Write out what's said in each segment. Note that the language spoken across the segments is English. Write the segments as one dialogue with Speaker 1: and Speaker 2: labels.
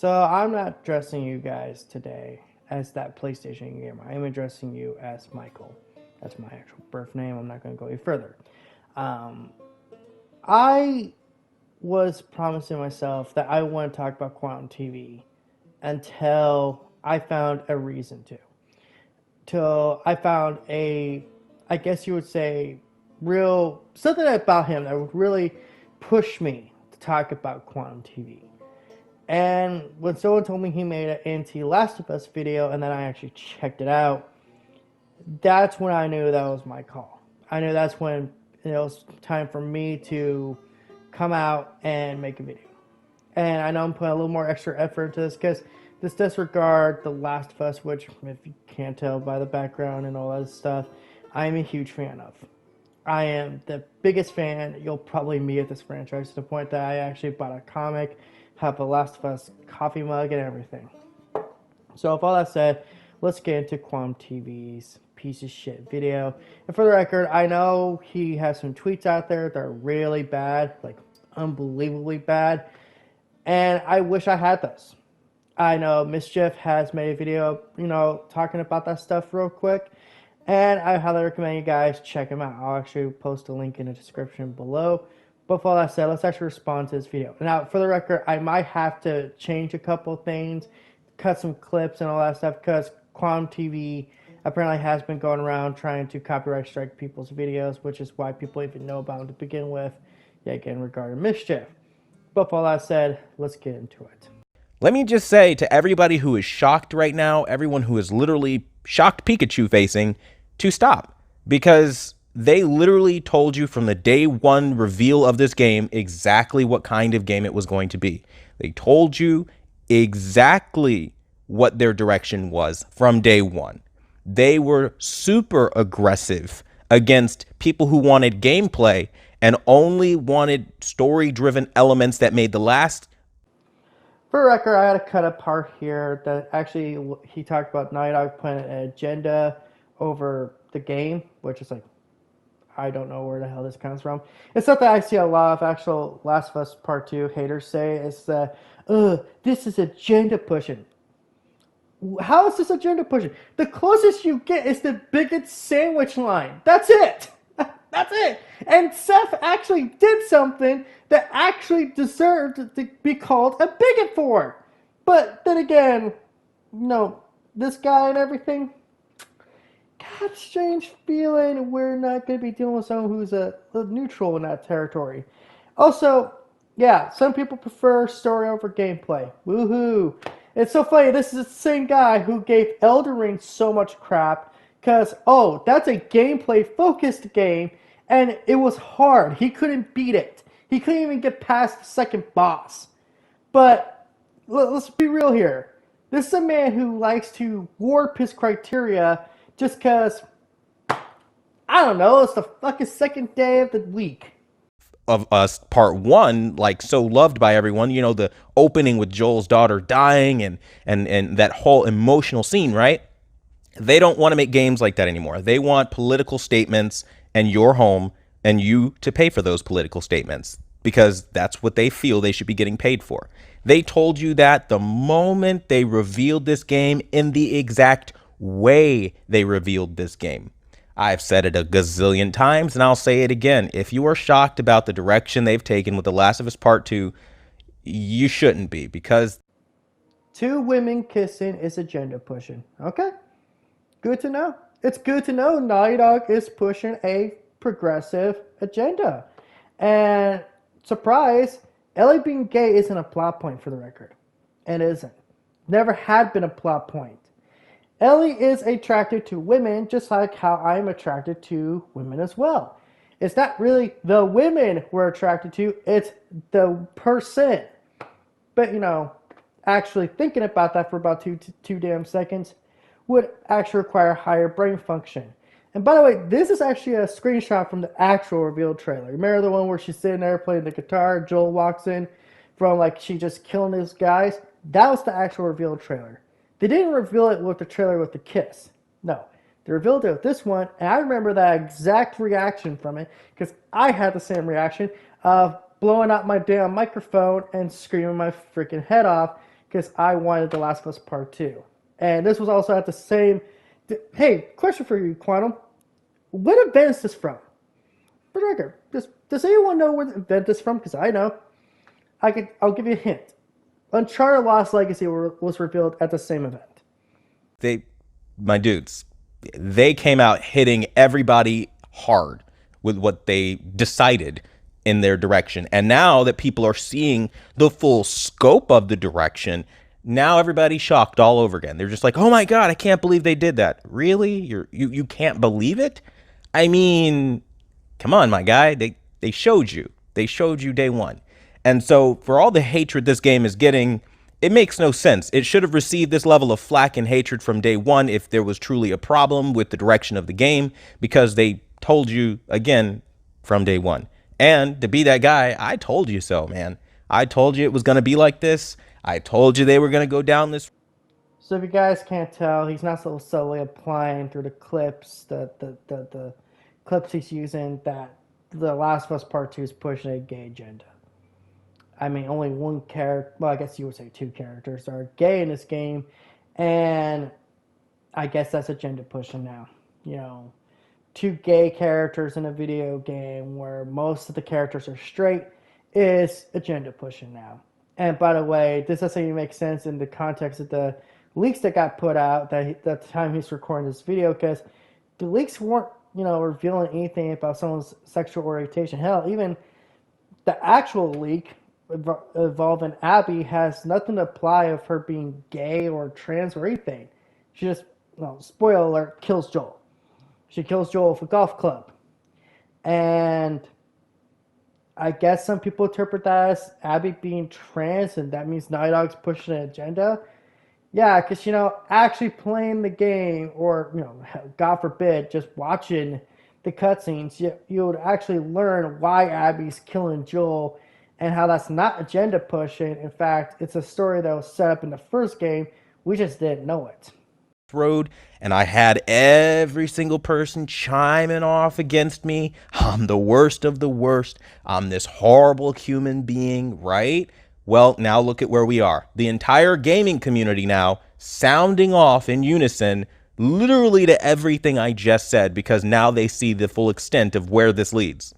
Speaker 1: So I'm not addressing you guys today as that PlayStation gamer. I am addressing you as Michael. That's my actual birth name. I'm not going to go any further. Um, I was promising myself that I want to talk about quantum TV until I found a reason to. Till I found I guess you would say, real something about him that would really push me to talk about quantum TV. And when someone told me he made an anti Last of Us video, and then I actually checked it out, that's when I knew that was my call. I knew that's when it was time for me to come out and make a video. And I know I'm putting a little more extra effort into this because this disregard The Last of Us, which, if you can't tell by the background and all that stuff, I am a huge fan of. I am the biggest fan you'll probably meet of this franchise, to the point that I actually bought a comic, have a Last of Us coffee mug, and everything. So, with all that said, let's get into Quantum TV's piece of shit video. And for the record, I know he has some tweets out there that are really bad, like unbelievably bad, and I wish I had those. I know Mischief has made a video, talking about that stuff real quick, and I highly recommend you guys check him out. I'll actually post a link in the description below. But for all that said, let's actually respond to this video. Now, for the record, I might have to change a couple things, cut some clips and all that stuff, because Quantum TV apparently has been going around trying to copyright strike people's videos, which is why people even know about them to begin with, yet again regarding Mischief. But for all that said, let's get into it.
Speaker 2: Let me just say to everybody who is shocked right now, everyone who is literally shocked Pikachu facing, to stop. Because they literally told you from the day one reveal of this game exactly what kind of game it was going to be. They told you exactly what their direction was from day one. They were super aggressive against people who wanted gameplay and only wanted story-driven elements that made the last.
Speaker 1: For the record, I had to cut a part here that actually he talked about Naughty Dog putting an agenda over the game, which is like, I don't know where the hell this comes from. It's something I see a lot of actual Last of Us Part 2 haters say, is that, this is agenda pushing. How is this agenda pushing? The closest you get is the bigot sandwich line. That's it. That's it. And Seth actually did something that actually deserved to be called a bigot for. But then again, this guy and everything, got a strange feeling we're not going to be dealing with someone who's a neutral in that territory. Also, yeah, some people prefer story over gameplay. Woohoo. It's so funny, this is the same guy who gave Elden Ring so much crap because, that's a gameplay-focused game, and it was hard. He couldn't beat it. He couldn't even get past the second boss. But let's be real here. This is a man who likes to warp his criteria just because, I don't know, it's the fucking second day of the week.
Speaker 2: Of us part one, like so loved by everyone, the opening with Joel's daughter dying and that whole emotional scene, right? They don't want to make games like that anymore. They want political statements and your home and you to pay for those political statements because that's what they feel they should be getting paid for. They told you that the moment they revealed this game in the exact way they revealed this game. I've said it a gazillion times, and I'll say it again. If you are shocked about the direction they've taken with The Last of Us Part 2, you shouldn't be, because
Speaker 1: 2 women kissing is agenda pushing. Okay? Good to know. It's good to know Naughty Dog is pushing a progressive agenda. And, surprise, Ellie being gay isn't a plot point, for the record. It isn't. Never had been a plot point. Ellie is attracted to women just like how I'm attracted to women as well. It's not really the women we're attracted to, it's the person. But, actually thinking about that for about two damn seconds would actually require higher brain function. And by the way, this is actually a screenshot from the actual reveal trailer. Remember the one where she's sitting there playing the guitar, Joel walks in from like she just killing these guys? That was the actual reveal trailer. They didn't reveal it with the trailer with the kiss. No. They revealed it with this one, and I remember that exact reaction from it, because I had the same reaction of blowing out my damn microphone and screaming my freaking head off, because I wanted The Last of Us Part 2. And this was also at the same. Hey, question for you, Quantum. What event is this from? For the record, does anyone know where the event is from? Because I know. I'll give you a hint. Uncharted Lost Legacy was revealed at the same event.
Speaker 2: My dudes, they came out hitting everybody hard with what they decided in their direction. And now that people are seeing the full scope of the direction, now everybody's shocked all over again. They're just like, oh my God, I can't believe they did that. Really? You can't believe it? I mean, come on, my guy. They showed you. They showed you day one. And so for all the hatred this game is getting, it makes no sense. It should have received this level of flack and hatred from day one if there was truly a problem with the direction of the game, because they told you, again, from day one. And to be that guy, I told you so, man. I told you it was going to be like this. I told you they were going to go down this.
Speaker 1: So if you guys can't tell, he's not so subtly applying through the clips, the clips he's using, that The Last of Us Part 2 is pushing a gay agenda. I mean, only one character, well, I guess you would say two characters are gay in this game, and I guess that's agenda pushing now. You know, two gay characters in a video game where most of the characters are straight is agenda pushing now. And by the way, this doesn't even make sense in the context of the leaks that got put out that the time he's recording this video, because the leaks weren't, revealing anything about someone's sexual orientation. Hell, even the actual leak involving Abby has nothing to imply of her being gay or trans or anything. She just, spoiler alert, kills Joel. She kills Joel with a golf club. And I guess some people interpret that as Abby being trans, and that means Naughty Dog's pushing an agenda. Yeah, because, actually playing the game, or, God forbid, just watching the cutscenes, you would actually learn why Abby's killing Joel and how that's not agenda pushing. In fact, it's a story that was set up in the first game. We just didn't know it.
Speaker 2: Road, and I had every single person chiming off against me. I'm the worst of the worst. I'm this horrible human being, right? Well, now look at where we are. The entire gaming community now sounding off in unison, literally to everything I just said, because now they see the full extent of where this leads.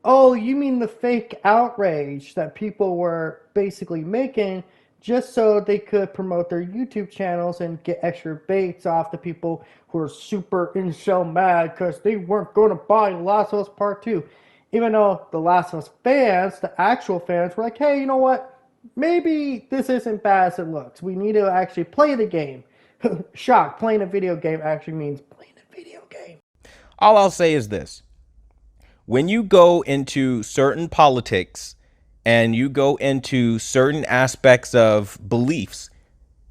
Speaker 1: Oh, you mean the fake outrage that people were basically making just so they could promote their YouTube channels and get extra baits off the people who are super incel mad because they weren't going to buy Last of Us Part 2. Even though the Last of Us fans, the actual fans, were like, hey, you know what? Maybe this isn't bad as it looks. We need to actually play the game. Shock, playing a video game actually means playing a video game.
Speaker 2: All I'll say is this. When you go into certain politics and you go into certain aspects of beliefs,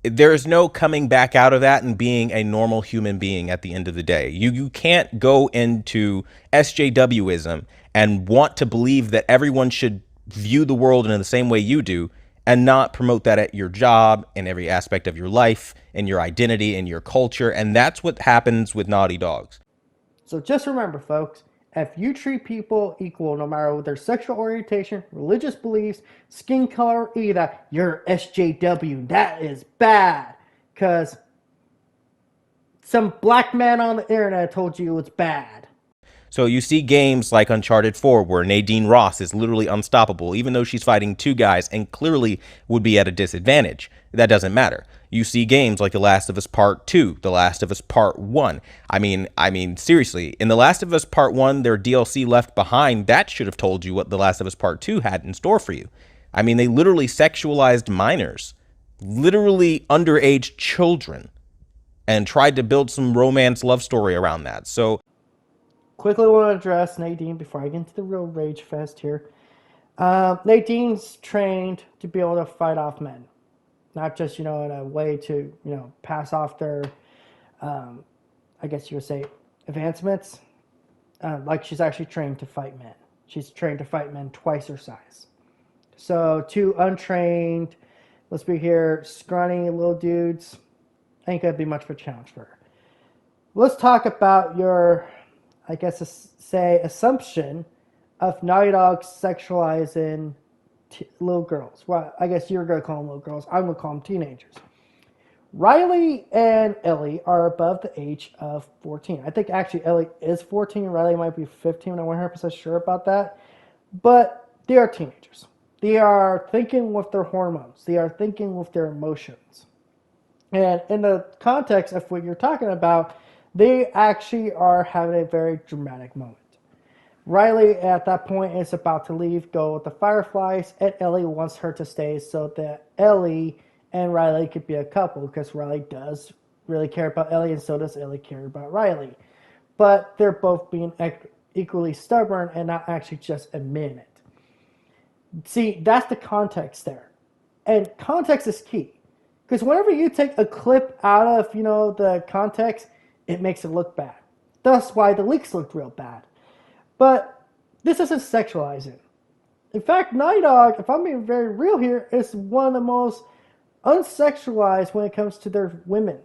Speaker 2: there is no coming back out of that and being a normal human being at the end of the day. You can't go into SJWism and want to believe that everyone should view the world in the same way you do and not promote that at your job, in every aspect of your life, in your identity, in your culture. And that's what happens with Naughty Dogs.
Speaker 1: So just remember, folks, if you treat people equal, no matter their sexual orientation, religious beliefs, skin color, or any of that, you're SJW. That is bad. Because some black man on the internet told you it's bad.
Speaker 2: So you see games like Uncharted 4 where Nadine Ross is literally unstoppable, even though she's fighting two guys and clearly would be at a disadvantage. That doesn't matter. You see games like The Last of Us Part 2, The Last of Us Part 1. I mean, seriously, in The Last of Us Part 1, their DLC Left Behind, that should have told you what The Last of Us Part 2 had in store for you. I mean, they literally sexualized minors, literally underage children, and tried to build some romance love story around that. So
Speaker 1: quickly want to address Nadine before I get into the real rage fest here. Nadine's trained to be able to fight off men. Not just, in a way to, pass off their, I guess you would say, advancements. Like she's actually trained to fight men. She's trained to fight men twice her size. So two untrained, let's be here, scrawny little dudes, ain't going to be much of a challenge for her. Let's talk about your, assumption of Naughty Dog sexualizing little girls. Well, I guess you're going to call them little girls. I'm going to call them teenagers. Riley and Ellie are above the age of 14. I think actually Ellie is 14. Riley might be 15. I'm not 100% sure about that. But they are teenagers. They are thinking with their hormones. They are thinking with their emotions. And in the context of what you're talking about, they actually are having a very dramatic moment. Riley, at that point, is about to leave, go with the Fireflies, and Ellie wants her to stay so that Ellie and Riley could be a couple, because Riley does really care about Ellie, and so does Ellie care about Riley. But they're both being equally stubborn and not actually just admitting it. See, that's the context there. And context is key. Because whenever you take a clip out of, the context, it makes it look bad. That's why the leaks looked real bad. But this isn't sexualizing. In fact, Naughty Dog, if I'm being very real here, is one of the most unsexualized when it comes to their women.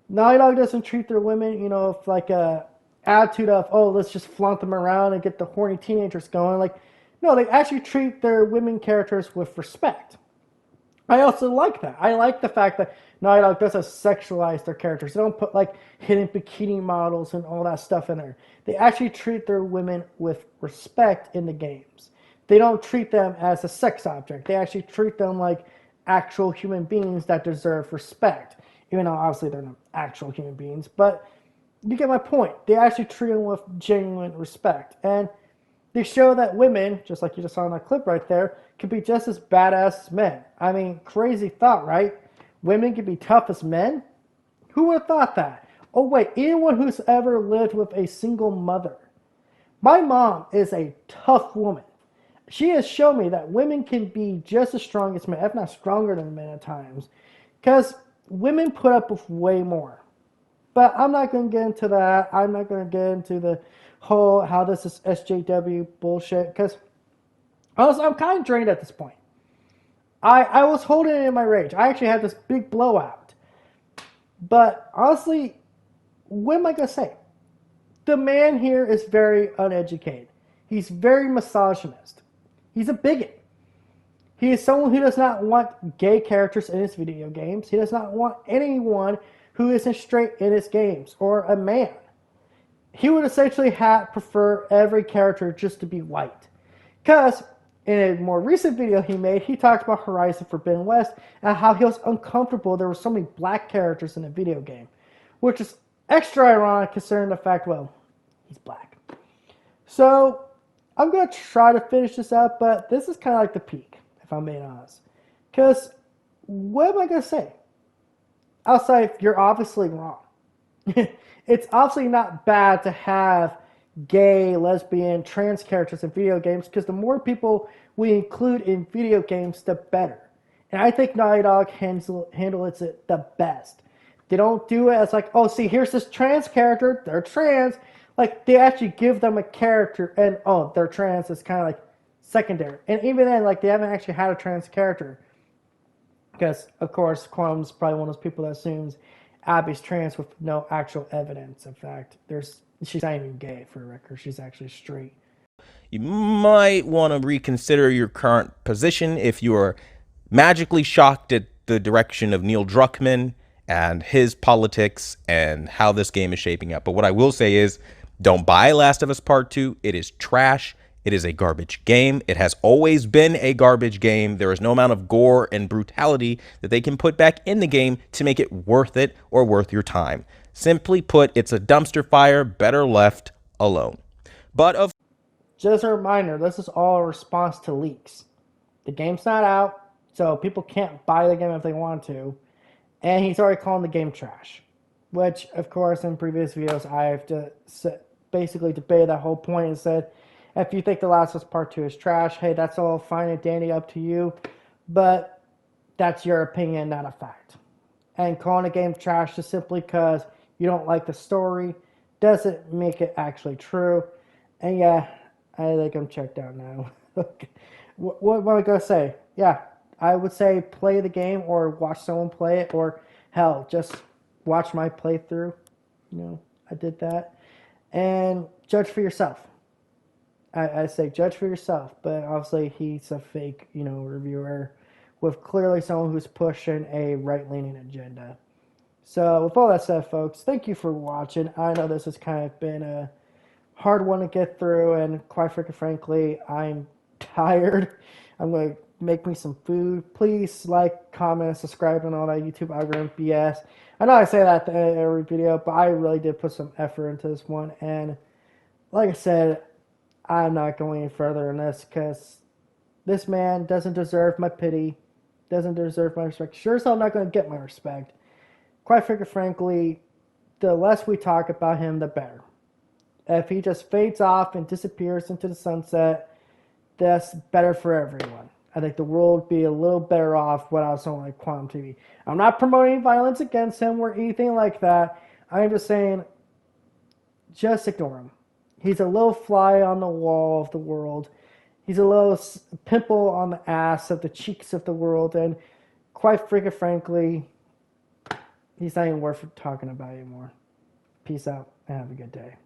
Speaker 1: Naughty Dog doesn't treat their women, with like a attitude of, oh, let's just flaunt them around and get the horny teenagers going. Like, no, they actually treat their women characters with respect. I also like that. I like the fact that Naughty Dog doesn't sexualize their characters. They don't put like hidden bikini models and all that stuff in there. They actually treat their women with respect in the games. They don't treat them as a sex object. They actually treat them like actual human beings that deserve respect. Even though obviously they're not actual human beings. But you get my point. They actually treat them with genuine respect. And they show that women, just like you just saw in that clip right there, can be just as badass as men. I mean, crazy thought, right? Women can be tough as men? Who would have thought that? Oh, wait, anyone who's ever lived with a single mother. My mom is a tough woman. She has shown me that women can be just as strong as men, if not stronger than men at times. Because women put up with way more. But I'm not going to get into that. I'm not going to get into the whole how this is SJW bullshit. Because I'm kind of drained at this point. I was holding it in my rage. I actually had this big blowout. But honestly, what am I going to say? The man here is very uneducated. He's very misogynist. He's a bigot. He is someone who does not want gay characters in his video games. He does not want anyone who isn't straight in his games, or a man. He would essentially prefer every character just to be white. Because in a more recent video he made, he talked about Horizon Forbidden West and how he was uncomfortable there were so many black characters in the video game. Which is extra ironic considering the fact, well, he's black. So, I'm going to try to finish this up, but this is kind of like the peak, if I'm being honest. Because, what am I going to say? Outside, you're obviously wrong. It's obviously not bad to have gay, lesbian, trans characters in video games, because the more people we include in video games, the better. And I think Naughty Dog handles it the best. They don't do it as like, oh, see, here's this trans character, they're trans. Like, they actually give them a character, and, oh, they're trans, it's kind of like secondary. And even then, like, they haven't actually had a trans character. Because, of course, Quantum's probably one of those people that assumes Abby's trans with no actual evidence. In fact, she's not even gay, for the record. She's actually straight.
Speaker 2: You might want to reconsider your current position if you are magically shocked at the direction of Neil Druckmann and his politics and how this game is shaping up. But what I will say is, don't buy Last of Us Part 2. It is trash. It is a garbage game. It has always been a garbage game. There is no amount of gore and brutality that they can put back in the game to make it worth it or worth your time. Simply put, it's a dumpster fire, better left alone. But
Speaker 1: just a reminder, this is all a response to leaks. The game's not out, so people can't buy the game if they want to. And he's already calling the game trash. Which, of course, in previous videos, I have basically debated that whole point and said, if you think The Last of Us Part 2 is trash, hey, that's all fine and dandy, up to you. But that's your opinion, not a fact. And calling a game trash just simply because you don't like the story doesn't make it actually true. And yeah, I think I'm checked out now. What am I going to say? Yeah, I would say play the game or watch someone play it, or hell, just watch my playthrough. I did that. And judge for yourself. I say judge for yourself, but obviously he's a fake, reviewer with clearly someone who's pushing a right-leaning agenda. So with all that said, folks, thank you for watching. I know this has kind of been a hard one to get through, and quite freaking frankly, I'm tired. I'm going to make me some food. Please like, comment, subscribe, and all that YouTube algorithm BS. I know I say that in every video, but I really did put some effort into this one, and like I said, I'm not going any further in this because this man doesn't deserve my pity, doesn't deserve my respect. Sure as hell not going to get my respect. Quite frankly, the less we talk about him, the better. If he just fades off and disappears into the sunset, that's better for everyone. I think the world would be a little better off without someone like Quantum TV. I'm not promoting violence against him or anything like that. I'm just saying, just ignore him. He's a little fly on the wall of the world. He's a little pimple on the ass of the cheeks of the world. And quite freaking frankly, he's not even worth talking about anymore. Peace out and have a good day.